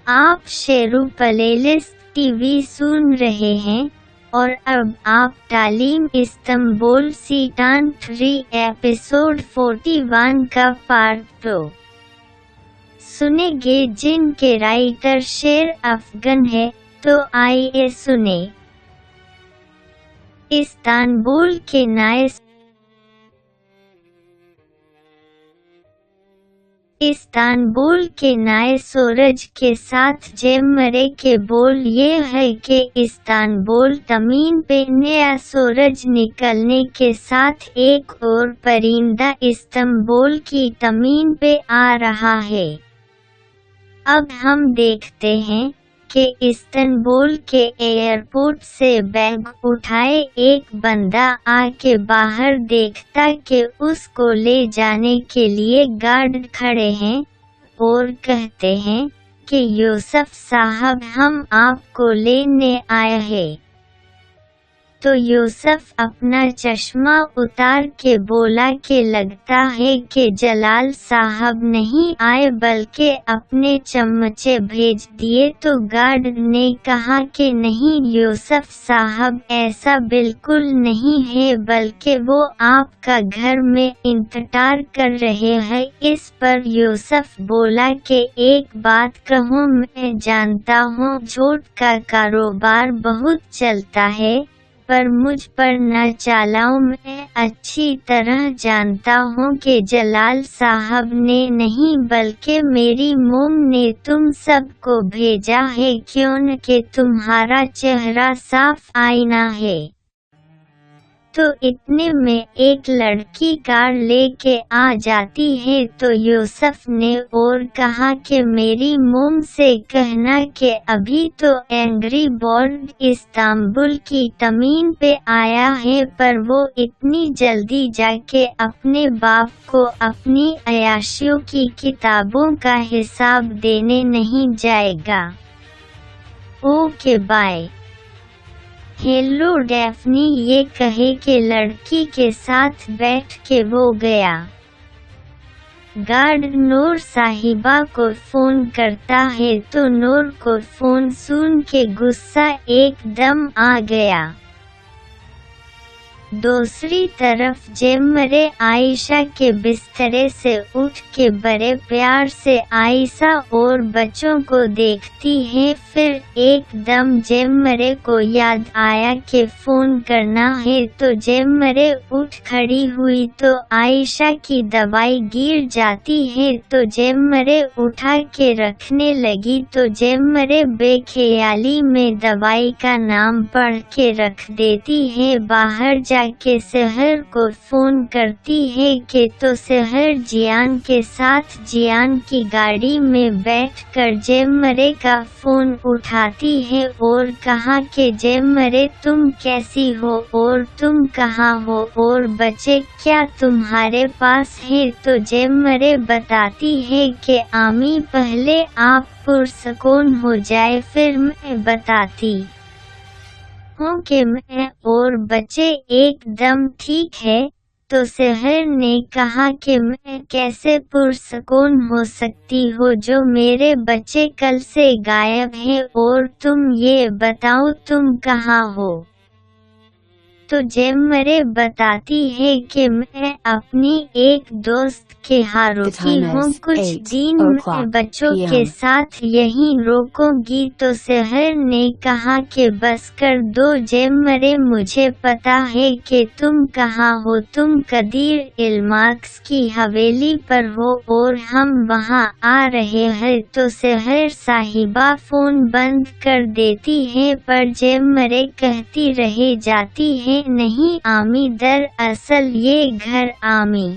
آپ شیرو پلیلسٹ T V سن رہے ہیں اور اب آپ تعلیم استنبول سیزن 3 ایپیسوڈ 41 کا پارٹ 2 سنیں گے جن کے رائٹر شیر افغان ہے، تو آئیے سنیں۔ استنبول کے نئے سورج کے ساتھ جیمرے کے بول یہ ہے کہ استنبول زمین پہ نیا سورج نکلنے کے ساتھ ایک اور پرندہ استنبول کی زمین پہ آ رہا ہے۔ اب ہم دیکھتے ہیں کہ استنبول کے ایئرپورٹ سے بیگ اٹھائے ایک بندہ آ کے باہر دیکھتا کہ اس کو لے جانے کے لیے گارڈ کھڑے ہیں اور کہتے ہیں کہ یوسف صاحب ہم آپ کو لینے آئے ہیں۔ تو یوسف اپنا چشمہ اتار کے بولا کہ لگتا ہے کہ جلال صاحب نہیں آئے بلکہ اپنے چمچے بھیج دیے۔ تو گارڈ نے کہا کہ نہیں یوسف صاحب ایسا بالکل نہیں ہے بلکہ وہ آپ کا گھر میں انتظار کر رہے ہیں۔ اس پر یوسف بولا کہ ایک بات کہوں، میں جانتا ہوں جھوٹ کا کاروبار بہت چلتا ہے پر مجھ پر نہ چلاؤ، میں اچھی طرح جانتا ہوں کہ جلال صاحب نے نہیں بلکہ میری موم نے تم سب کو بھیجا ہے کیونکہ تمہارا چہرہ صاف آئینہ ہے۔ تو اتنے میں ایک لڑکی کار لے کے آ جاتی ہے تو یوسف نے اور کہا کہ میری موم سے کہنا کہ ابھی تو اینگری برڈ استنبول کی زمین پہ آیا ہے پر وہ اتنی جلدی جا کے اپنے باپ کو اپنی عیاشیوں کی کتابوں کا حساب دینے نہیں جائے گا۔ Okay bye. ہیلو ڈیفنی یہ کہے کہ لڑکی کے ساتھ بیٹھ کے وہ گیا۔ گارڈ نور صاحبہ کو فون کرتا ہے تو نور کو فون سن کے غصہ ایک دم آ گیا۔ دوسری طرف جیمرے عائشہ کے بسترے سے اٹھ کے بڑے پیار سے عائشہ اور بچوں کو دیکھتی ہے۔ پھر ایک دم جیمرے کو یاد آیا کہ فون کرنا ہے تو جیمرے اٹھ کھڑی ہوئی تو عائشہ کی دوائی گر جاتی ہے تو جیمرے اٹھا کے رکھنے لگی تو جیمرے بے خیالی میں دوائی کا نام پڑھ کے رکھ دیتی ہے۔ باہر جا کے سحر کو فون کرتی ہے کہ تو سحر جیان کے ساتھ جیان کی گاڑی میں بیٹھ کر جیمرے کا فون اٹھاتی ہے اور کہا کہ جیمرے تم کیسی ہو اور تم کہاں ہو اور بچے کیا تمہارے پاس ہے؟ تو جیمرے بتاتی ہے کہ آمی پہلے آپ پرسکون ہو جائے پھر میں بتاتی ہوں کہ میں اور بچے ایک دم ٹھیک ہے۔ تو سحر نے کہا کہ میں کیسے پرسکون ہو سکتی ہوں جو میرے بچے کل سے غائب ہیں اور تم یہ بتاؤ تم کہاں ہو؟ تو جیمرے بتاتی ہے کہ میں اپنی ایک دوست کے ہاں رکی ہوں، کچھ دن میں بچوں کے ساتھ یہیں روکوں گی۔ تو سحر نے کہا کہ بس کر دو جیمرے، مجھے پتا ہے کہ تم کہاں ہو، تم قدیر الماکس کی حویلی پر ہو اور ہم وہاں آ رہے ہیں۔ تو سحر صاحبہ فون بند کر دیتی ہے پر جیمرے کہتی رہ جاتی ہے نہیں آمی، در اصل یہ گھر آمی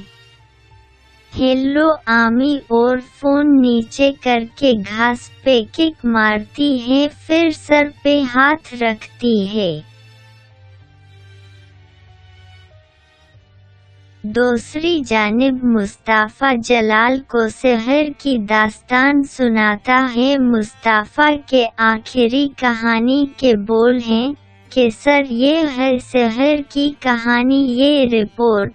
ہیلو آمی، اور فون نیچے کر کے گھاس پہ کک مارتی ہے پھر سر پہ ہاتھ رکھتی ہے۔ دوسری جانب مصطفیٰ جلال کو سحر کی داستان سناتا ہے۔ مصطفیٰ کے آخری کہانی کے بول ہیں کہ سر یہ ہے سحر کی کہانی، یہ رپورٹ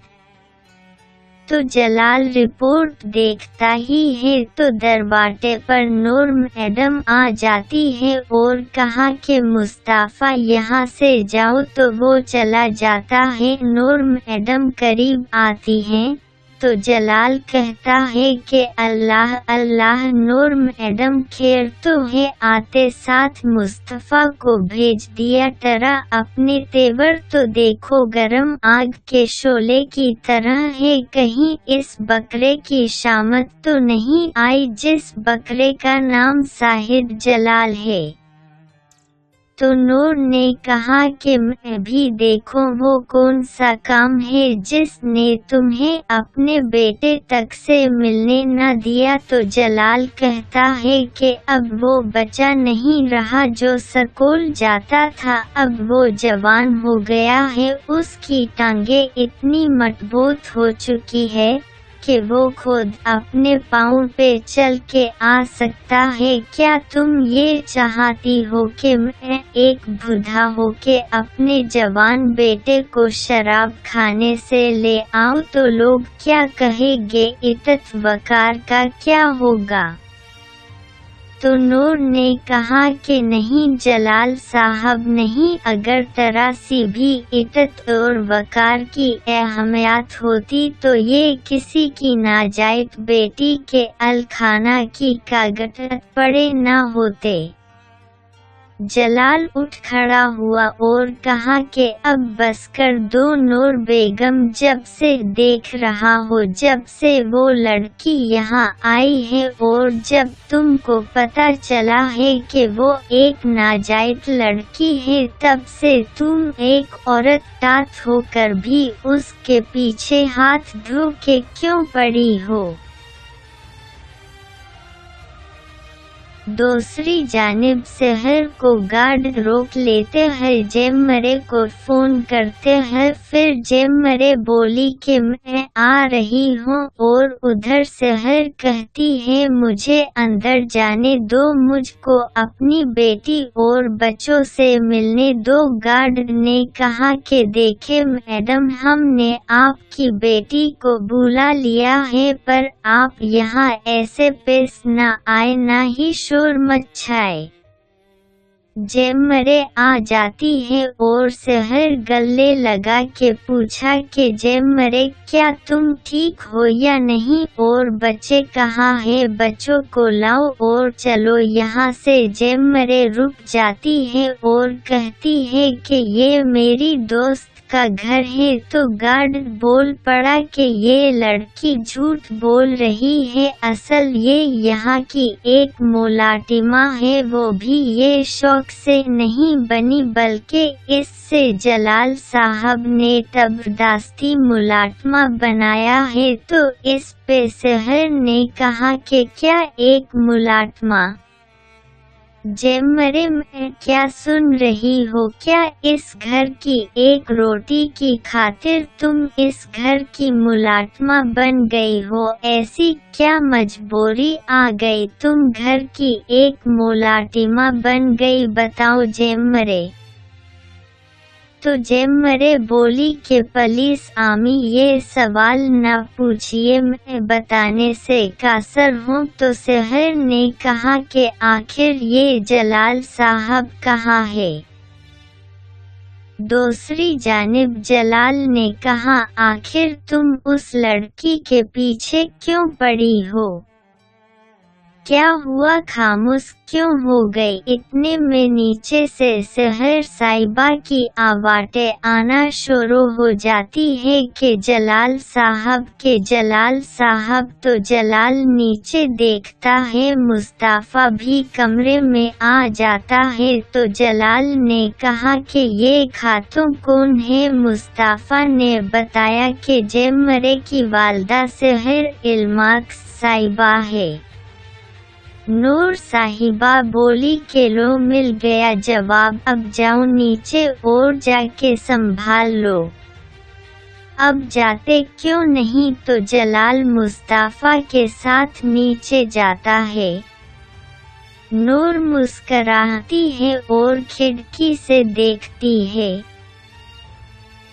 तो जलाल रिपोर्ट देखता ही है तो दरवाजे पर नूर मैडम आ जाती है और कहा कि मुस्ताफ़ा यहाँ से जाओ, तो वो चला जाता है। नूर मैडम करीब आती हैं तो जलाल कहता है कि अल्लाह अल्लाह, नूर मैडम खैर तो है, आते साथ मुस्तफ़ा को भेज दिया। टरा अपने तेवर तो देखो, गरम आग के शोले की तरह है, कहीं इस बकरे की शामत तो नहीं आई जिस बकरे का नाम साहिद जलाल है। तो नूर ने कहा कि मैं भी देखूं वो कौन सा काम है जिसने तुम्हें अपने बेटे तक से मिलने न दिया। तो जलाल कहता है कि अब वो बचा नहीं रहा जो स्कूल जाता था, अब वो जवान हो गया है, उसकी टांगें इतनी मजबूत हो चुकी है कि वो खुद अपने पाँव पे चल के आ सकता है। क्या तुम ये चाहती हो कि मैं एक बूढ़ा हो के अपने जवान बेटे को शराब खाने से ले आऊं? तो लोग क्या कहेंगे, इज्जत वकार का क्या होगा? तो नूर ने कहा कि नहीं जलाल साहब नहीं, अगर तरासी भी इज्जत और वकार की अहमियत होती तो ये किसी की नाजायज बेटी के अलखाना की कागज पड़े न होते। जलाल उठ खड़ा हुआ और कहा कि अब बस कर दो नूर बेगम, जब से देख रहा हो जब से वो लड़की यहाँ आई है और जब तुमको पता चला है कि वो एक नाजायज लड़की है, तब से तुम एक औरत तात होकर भी उसके पीछे हाथ धो के क्यों पड़ी हो? दूसरी जानिब शहर को गार्ड रोक लेते हैं, जेमरे को फोन करते हैं, फिर जेमरे बोली कि मैं आ रही हूँ और उधर शहर कहती है मुझे अंदर जाने दो, मुझको अपनी बेटी और बच्चों से मिलने दो। गार्ड ने कहा कि देखे मैडम, हमने आपकी बेटी को बुला लिया है, पर आप यहाँ ऐसे पेश न आए, न ही मचाए। जेमरे आ जाती है और शहर गले लगा के पूछा कि जेमरे क्या तुम ठीक हो या नहीं, और बच्चे कहाँ है, बच्चों को लाओ और चलो यहाँ से। जेमरे रुक जाती है और कहती है कि ये मेरी दोस्त का घर है। तो गार्ड बोल पड़ा कि ये लड़की झूठ बोल रही है, असल ये यहाँ की एक मुलाटिमा है, वो भी ये शौक से नहीं बनी बल्कि इससे जलाल साहब ने जबरदस्ती मुलाटमा बनाया है। तो इस पे शहर ने कहा कि क्या एक मुलाटमा? जेमरे में क्या सुन रही हो, क्या इस घर की एक रोटी की खातिर तुम इस घर की मुलाटमा बन गई हो? ऐसी क्या मजबूरी आ गई तुम घर की एक मुलाटिमा बन गई, बताओ जेमरे। तो जेमरे बोली कि पुलिस आमी ये सवाल न पूछिए, मैं बताने से कासर हूँ। तो शहर ने कहा कि आखिर ये जलाल साहब कहाँ है? दूसरी जानिब जलाल ने कहा आखिर तुम उस लड़की के पीछे क्यों पड़ी हो? क्या हुआ, खामोश क्यों हो गई? इतने में नीचे से शहर साहिबा की आवाज़ें आना शुरू हो जाती है कि जलाल साहब के जलाल साहब। तो जलाल नीचे देखता है, मुस्ताफ़ा भी कमरे में आ जाता है। तो जलाल ने कहा कि ये खातून कौन है? मुस्ताफ़ा ने बताया कि जेमरे की वालदा शहर इल्माक साहिबा है। नूर साहिबा बोली कि लो मिल गया जवाब, अब जाओ नीचे और जाके संभाल लो। अब जाते क्यों नहीं? तो जलाल मुस्ताफ़ा के साथ नीचे जाता है। नूर मुस्कराती है और खिड़की से देखती है।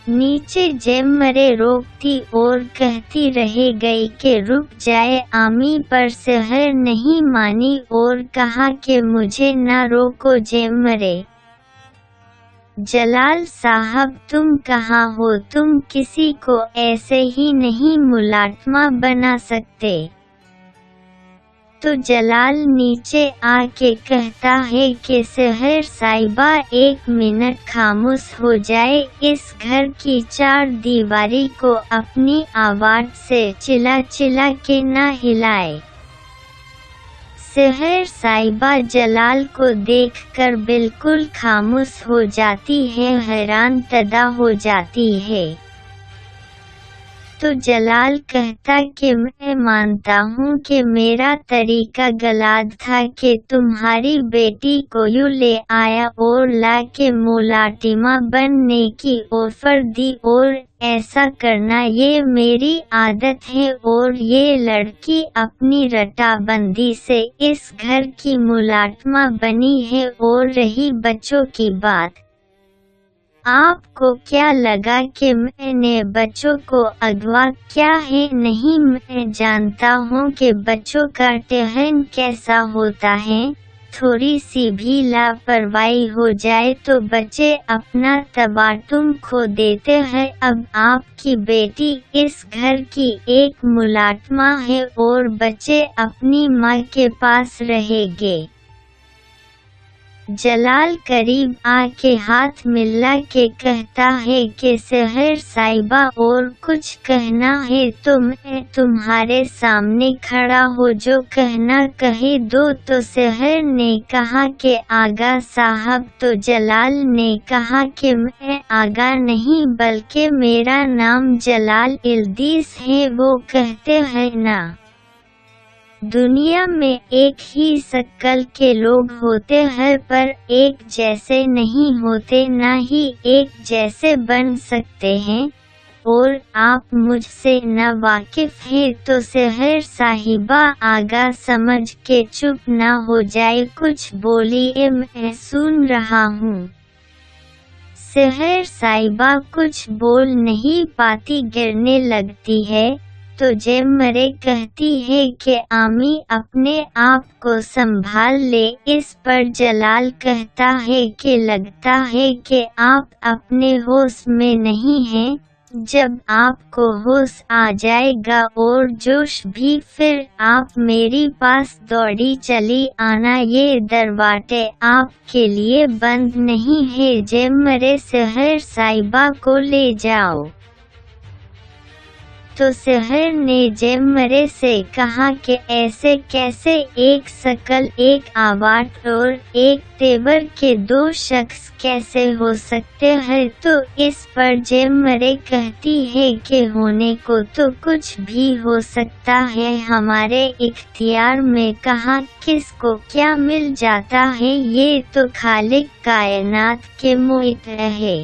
नीचे जेमरे रोकती और कहती रह गई कि रुक जाए आमी, पर सहर नहीं मानी और कहा कि मुझे न रोको जेमरे। जलाल साहब तुम कहाँ हो, तुम किसी को ऐसे ही नहीं मुलाटमा बना सकते। तो जलाल नीचे आके कहता है कि सहर साहिबा 1 मिनट खामोश हो जाए, इस घर की 4 दीवारी को अपनी आवाज़ से चिल्ला चिल्ला के न हिलाए। सहर साहिबा जलाल को देखकर बिल्कुल खामोश हो जाती है, हैरान तदा हो जाती है। तो जलाल कहता कि मैं मानता हूँ कि मेरा तरीका गलत था कि तुम्हारी बेटी को यूँ ले आया और ला के मुलाटिमा बनने की ऑफर दी, और ऐसा करना ये मेरी आदत है, और ये लड़की अपनी रटाबंदी से इस घर की मुलाटिमा बनी है। और रही बच्चों की बात, आपको क्या लगा कि मैंने बच्चों को अगवा किया है? नहीं, मैं जानता हूँ कि बच्चों का टहन कैसा होता है। थोड़ी सी भी लापरवाही हो जाए तो बच्चे अपना तबातुम खो देते हैं। अब आपकी बेटी इस घर की एक मुलाटमा है और बच्चे अपनी माँ के पास रहेंगे। जलाल करीब आके हाथ मिला के कहता है कि सहर साहिबा और कुछ कहना है तो मैं तुम्हारे सामने खड़ा हो जो कहना कहे दो। तो सहर ने कहा कि आगा साहब। तो जलाल ने कहा कि मैं आगा नहीं बल्कि मेरा नाम जलाल इल्दीस है। वो कहते हैं ना, दुनिया में एक ही शक्ल के लोग होते हैं पर एक जैसे नहीं होते, ना ही एक जैसे बन सकते हैं। और आप मुझसे न वाकिफ हैं तो सहर साहिबा आगा समझ के चुप न हो जाए, कुछ बोलिए, मैं सुन रहा हूँ। सहर साहिबा कुछ बोल नहीं पाती, गिरने लगती है। तो जेमरे कहती है कि आमी अपने आप को संभाल ले। इस पर जलाल कहता है कि लगता है कि आप अपने होश में नहीं हैं। जब आपको होश आ जाएगा और जोश भी, फिर आप मेरी पास दौड़ी चली आना। ये दरवाजे आपके लिए बंद नहीं है। जेमरे सहर साहिबा को ले जाओ। तो सहर ने जेमरे से कहा कि ऐसे कैसे एक शकल, एक आवाज़ और एक तेवर के 2 शख्स कैसे हो सकते हैं? तो इस पर जेमरे कहती है कि होने को तो कुछ भी हो सकता है, हमारे इख्तियार में कहाँ किसको क्या मिल जाता है, ये तो खालिक कायनात के मुइत है।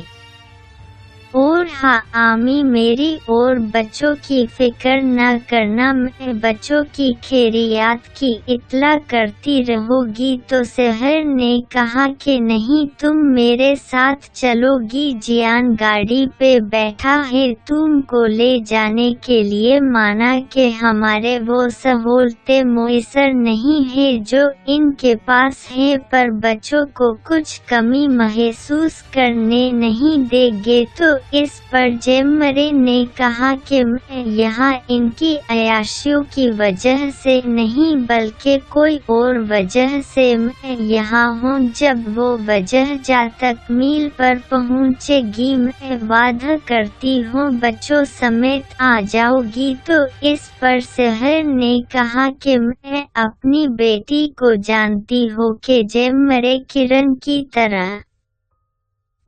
और हाँ आमी, मेरी और बच्चों की फिक्र न करना, मैं बच्चों की खैरियत की इत्तला करती रहूँगी। तो सहर ने कहा कि नहीं, तुम मेरे साथ चलोगी। जियान गाड़ी पे बैठा है तुमको ले जाने के लिए, माना कि हमारे वो सहूलतें मुयसर नहीं है जो इनके पास है, पर बच्चों को कुछ कमी महसूस करने नहीं देंगे। तो इस पर जेमरे ने कहा कि मैं यहाँ इनकी अयाशियों की वजह से नहीं बल्कि कोई और वजह से मैं यहाँ हूँ। जब वो वजह जा तकमील पर पहुँचेगी, मैं वादा करती हूँ बच्चों समेत आ जाओगी। तो इस पर सहर ने कहा कि मैं अपनी बेटी को जानती हूँ कि जेमरे किरण की तरह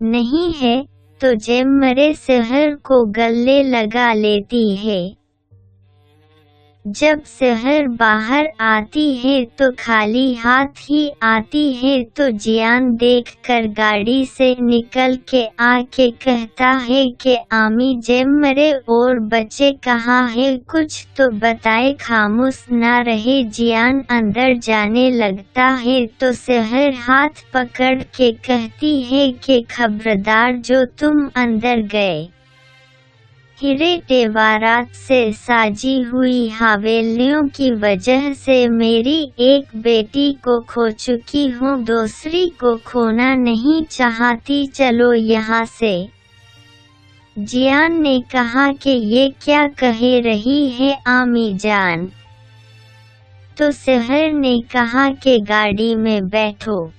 नहीं है। तो जेमरे सहर को गले लगा लेती है। जब सहर बाहर आती है तो खाली हाथ ही आती है। तो जियान देखकर गाड़ी से निकल के आके कहता है कि आमी, जेमरे और बच्चे कहाँ है, कुछ तो बताए, खामोश ना रहे। जियान अंदर जाने लगता है तो सहर हाथ पकड़ के कहती है कि खबरदार, जो तुम अंदर गए हीरे जेवरात से साजी हुई हवेलियों की वजह से मेरी एक बेटी को खो चुकी हूँ, दूसरी को खोना नहीं चाहती, चलो यहाँ से। जियान ने कहा कि ये क्या कह रही है आमी जान? तो सेहर ने कहा कि गाड़ी में बैठो।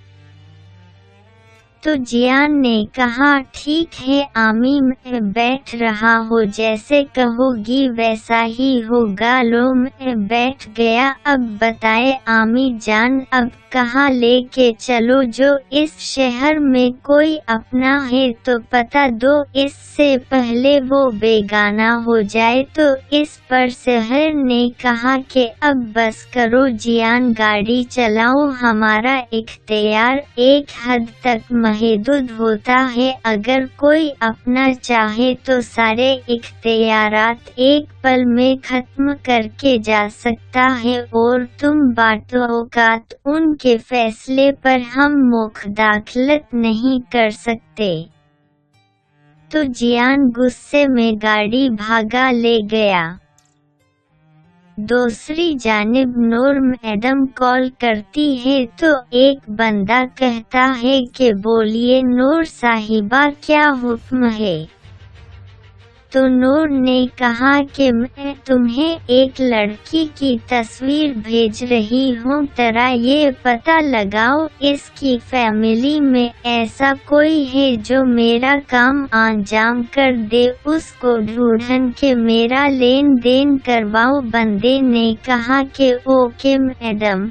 तो जियान ने कहा ठीक है आमी, मैं बैठ रहा हूँ, जैसे कहोगी वैसा ही होगा। लो मैं बैठ गया। अब बताए आमी जान, अब कहाँ लेके चलो? जो इस शहर में कोई अपना है तो पता दो, इससे पहले वो बेगाना हो जाए। तो इस पर सेहर ने कहा कि अब बस करो जियान, गाड़ी चलाओ, हमारा इख्तियार एक हद तक महदूद होता है। अगर कोई अपना चाहे तो सारे इख्तियारात एक पल में खत्म करके जा सकता है, और तुम बातोकात उनके फैसले पर हम मुदाखलत नहीं कर सकते। तो जियान गुस्से में गाड़ी भागा ले गया। दूसरी जानिब नूर मैडम कॉल करती है तो एक बंदा कहता है कि बोलिए नूर साहिबा, क्या हुक्म है? तो नूर ने कहा कि मैं तुम्हें एक लड़की की तस्वीर भेज रही हूँ, जरा ये पता लगाओ इसकी फैमिली में ऐसा कोई है जो मेरा काम अंजाम कर दे, उसको ढूंढन के मेरा लेन देन करवाओ। बंदे ने कहा कि ओके मैडम।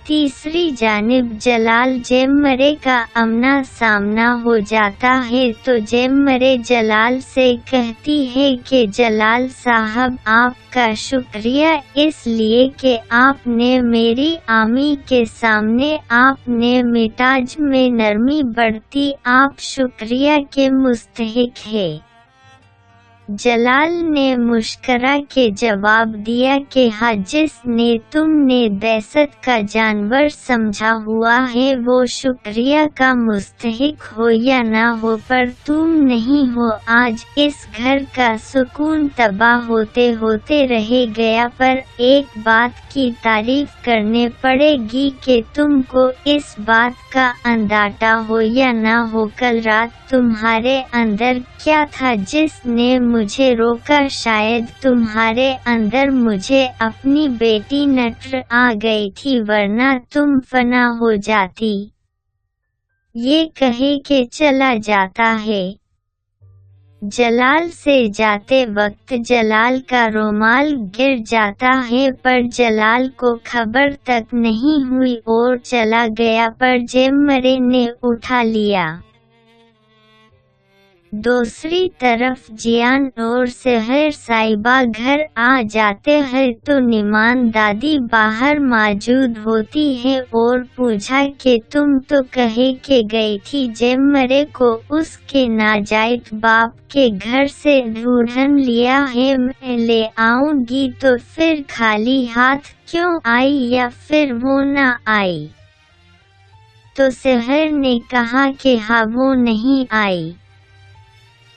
तीसरी जानिब जलाल जेमरे का आमना सामना हो जाता है तो जेमरे जलाल से कहती है कि जलाल साहब, आपका शुक्रिया इसलिए कि आपने मेरी आमी के सामने आपने मिजाज में नरमी बरती, आप शुक्रिया के मुस्तहिक है। जलाल ने मुस्करा के जवाब दिया कि हाँ, जिसने तुमने दहशत का जानवर समझा हुआ है वो शुक्रिया का मुस्तहिक हो या ना हो, पर तुम नहीं हो। आज इस घर का सुकून तबाह होते होते रह गया, पर एक बात की तारीफ करने पड़ेगी कि तुमको इस बात का अंदाजा हो या ना हो, कल रात तुम्हारे अंदर क्या था जिसने मुझे रोका? शायद तुम्हारे अंदर मुझे अपनी बेटी नजर आ गई थी, वरना तुम फना हो जाती। ये कहे के चला जाता है। जलाल से जाते वक्त जलाल का रुमाल गिर जाता है, पर जलाल को खबर तक नहीं हुई और चला गया, पर जेमरे ने उठा लिया। दूसरी तरफ जियान और सेहर साहिबा घर आ जाते हैं तो निमान दादी बाहर मौजूद होती है और पूछा कि तुम तो कहे के गई थी जेमरे को उसके नाजायज बाप के घर से ढूंढ लिया है, मैं ले आऊंगी, तो फिर खाली हाथ क्यों आई या फिर वो ना आई? तो सेहर ने कहा कि हाँ, वो नहीं आई।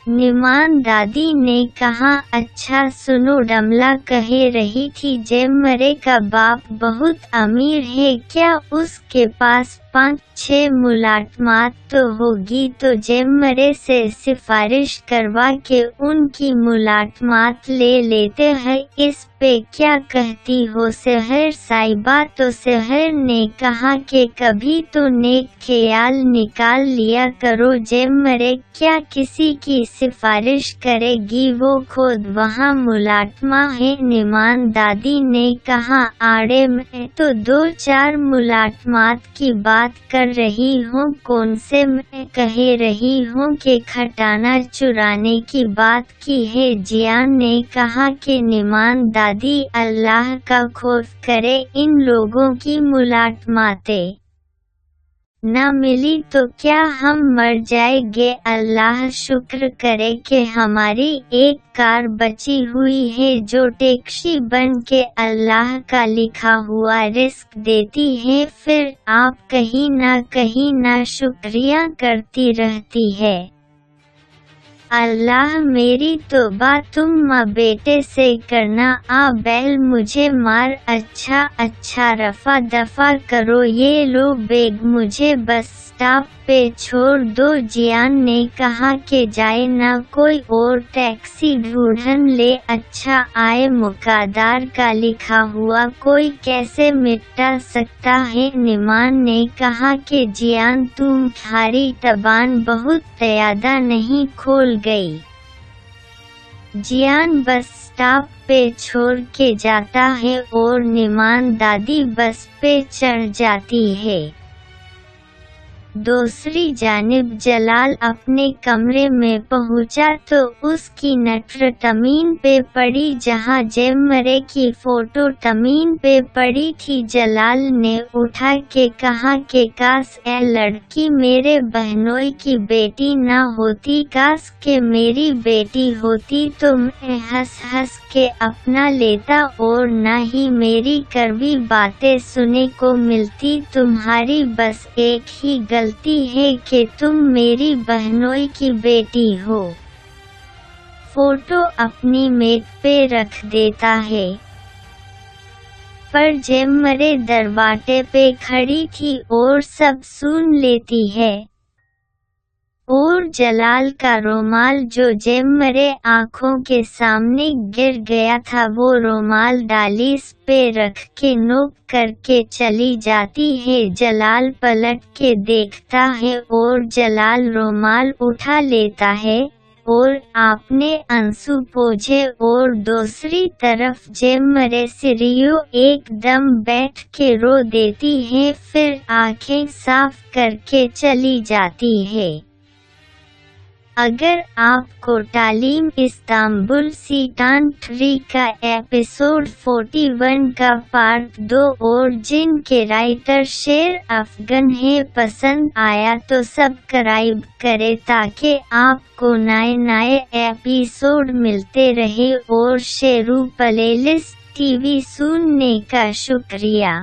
निमान दादी ने कहा अच्छा सुनो, डमला कह रही थी जेमरे का बाप बहुत अमीर है, क्या उसके पास 5-6 मुलाजमात तो होगी, तो जेमरे से सिफारिश करवा के उनकी मुलाजमात ले लेते हैं, इस पे क्या कहती हो सेहर साहिबा? तो सेहर ने कहा कि कभी तो नेक ख्याल निकाल लिया करो, जेमरे क्या किसी की सिफारिश करेगी, वो खुद वहाँ मुलाजमा है। निमान दादी ने कहा आड़े, मैं तो 2-4 मुलाजमात की बात कर रही हूँ, कौन से? मैं कह रही हूँ कि खटाना चुराने की बात की है। जियान ने कहा कि निमान दादी अल्लाह का खौफ करे, इन लोगों की मुलाजमातें न मिली तो क्या हम मर जाएंगे? अल्लाह शुक्र करे कि हमारी एक कार बची हुई है जो टैक्सी बन के अल्लाह का लिखा हुआ रिस्क देती है, फिर आप कहीं ना शुक्रिया करती रहती है। अल्लाह मेरी तौबा तुम माँ बेटे से करना आ बैल मुझे मार अच्छा रफा दफा करो ये लो बेग मुझे बस स्टॉप पे छोड़ दो। जियान ने कहा कि जाए ना कोई और टैक्सी ढूंढन ले अच्छा आए मुकादार का लिखा हुआ कोई कैसे मिटा सकता है। निमान ने कहा कि जियान तुम्हारी जबान बहुत ज़्यादा नहीं खोल गई। जियान बस स्टॉप पे छोड़ के जाता है और निमान दादी बस पे चढ़ जाती है। दूसरी जानिब जलाल अपने कमरे में पहुंचा तो उसकी नज़र तमीन पे पड़ी जहां जैमरे की फोटो तमीन पे पड़ी थी। जलाल ने उठा के कहा कि काश ए लड़की मेरे बहनोई की बेटी ना होती, काश के मेरी बेटी होती तो मैं हंस हंस के अपना लेता और ना ही मेरी कड़वी बातें सुनने को मिलती। तुम्हारी बस एक ही गलती है कि तुम मेरी बहनोई की बेटी हो। फोटो अपनी मेज पे रख देता है पर जैमरे दरवाजे पे खड़ी थी और सब सुन लेती है और जलाल का रुमाल जो जैमरे आँखों के सामने गिर गया था वो रुमाल डालिस पे रख के नोक करके चली जाती है। जलाल पलट के देखता है और जलाल रुमाल उठा लेता है और आपने आंसू पोंछे और दूसरी तरफ जैमरे सिरियो एकदम बैठ के रो देती है फिर आंखें साफ करके चली जाती है। अगर आपको तालीम इस्तांबुल सीज़न 3 का एपिसोड 41 का पार्ट 2 और जिनके राइटर शेर अफगन है पसंद आया तो सब्सक्राइब करें ताकि आपको नए एपिसोड मिलते रहे और शेरू प्लेलिस्ट टीवी सुनने का शुक्रिया।